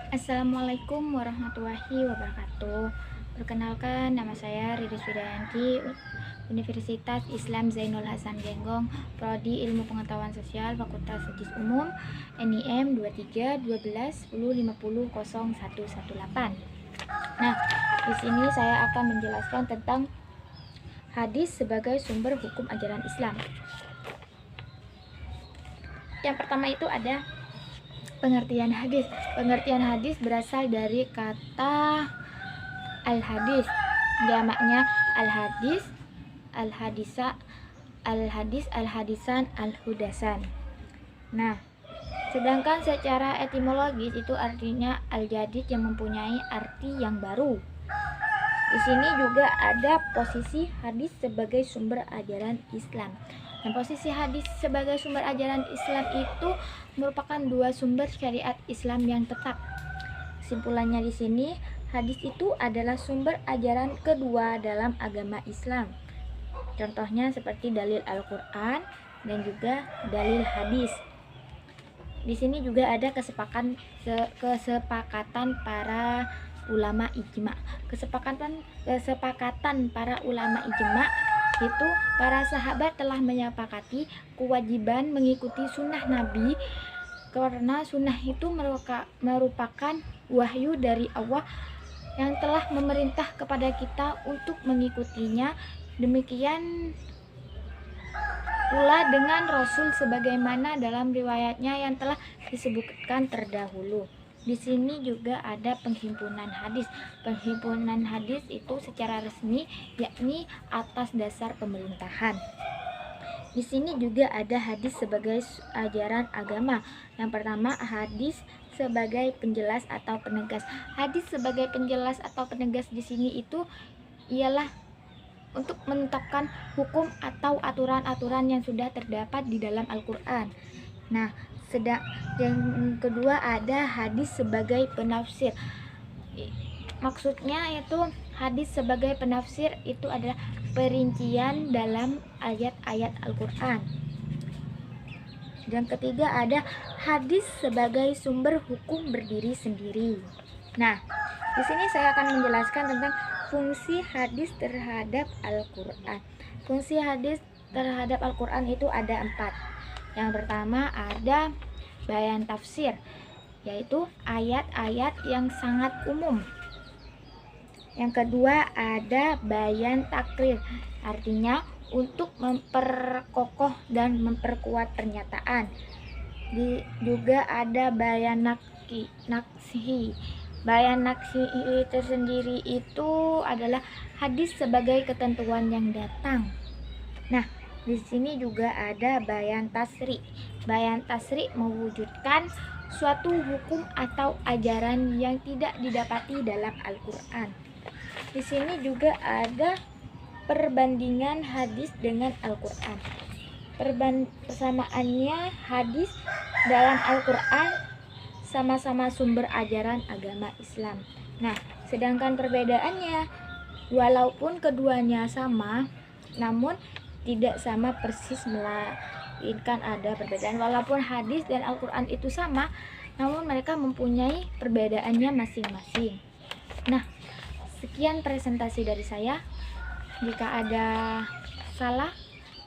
Assalamualaikum warahmatullahi wabarakatuh. Perkenalkan, nama saya Riris Widayanti, Universitas Islam Zainul Hasan Genggong, Prodi Ilmu Pengetahuan Sosial, Fakultas Studis Umum, NIM 23 12 10 50 0118. Nah, di sini saya akan menjelaskan tentang hadis sebagai sumber hukum ajaran Islam. Yang pertama itu ada pengertian hadis. Pengertian hadis berasal dari kata al-hadis, jamaknya al-hadis, al-hadisa, al-hadis, al-hadisan, al-hudasan. Nah, sedangkan secara etimologis itu artinya al-jadid, yang mempunyai arti yang baru. Di sini juga ada posisi hadis sebagai sumber ajaran Islam. Dan posisi hadis sebagai sumber ajaran Islam itu merupakan dua sumber syariat Islam yang tetap. Kesimpulannya di sini, hadis itu adalah sumber ajaran kedua dalam agama Islam. Contohnya seperti dalil Al-Qur'an dan juga dalil hadis. Di sini juga ada kesepakatan para ulama ijma. Kesepakatan para ulama ijma itu para sahabat telah menyepakati kewajiban mengikuti sunnah Nabi, karena sunnah itu merupakan wahyu dari Allah yang telah memerintah kepada kita untuk mengikutinya. Demikian pula dengan Rasul sebagaimana dalam riwayatnya yang telah disebutkan terdahulu. Di sini juga ada penghimpunan hadis. Penghimpunan hadis itu secara resmi yakni atas dasar pemerintahan. Di sini juga ada hadis sebagai ajaran agama. Yang pertama, hadis sebagai penjelas atau penegas. Hadis sebagai penjelas atau penegas di sini itu ialah untuk menetapkan hukum atau aturan-aturan yang sudah terdapat di dalam Al-Qur'an. Nah, yang kedua ada hadis sebagai penafsir. Maksudnya itu hadis sebagai penafsir itu adalah perincian dalam ayat-ayat Al-Qur'an. Yang ketiga ada hadis sebagai sumber hukum berdiri sendiri. Nah, di sini saya akan menjelaskan tentang fungsi hadis terhadap Al-Qur'an. Fungsi hadis terhadap Al-Qur'an itu ada 4. Yang pertama ada bayan tafsir, yaitu ayat-ayat yang sangat umum. Yang kedua ada bayan takrir, artinya untuk memperkokoh dan memperkuat pernyataan. Juga ada bayan naksi. Bayan naksi itu sendiri itu adalah hadis sebagai ketentuan yang datang. Nah, di sini juga ada bayan tasri. Bayan tasri mewujudkan suatu hukum atau ajaran yang tidak didapati dalam Al-Qur'an. Di sini juga ada perbandingan hadis dengan Al-Qur'an. Persamaannya hadis dalam Al-Qur'an sama-sama sumber ajaran agama Islam. Nah, sedangkan perbedaannya, walaupun keduanya sama, namun tidak sama persis, melainkan ada perbedaan. Walaupun hadis dan Al-Qur'an itu sama, namun mereka mempunyai perbedaannya masing-masing. Nah, sekian presentasi dari saya. Jika ada salah,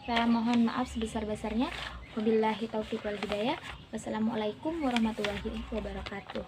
saya mohon maaf sebesar-besarnya. Wabillahi taufiq wal hidayah. Wassalamualaikum warahmatullahi wabarakatuh.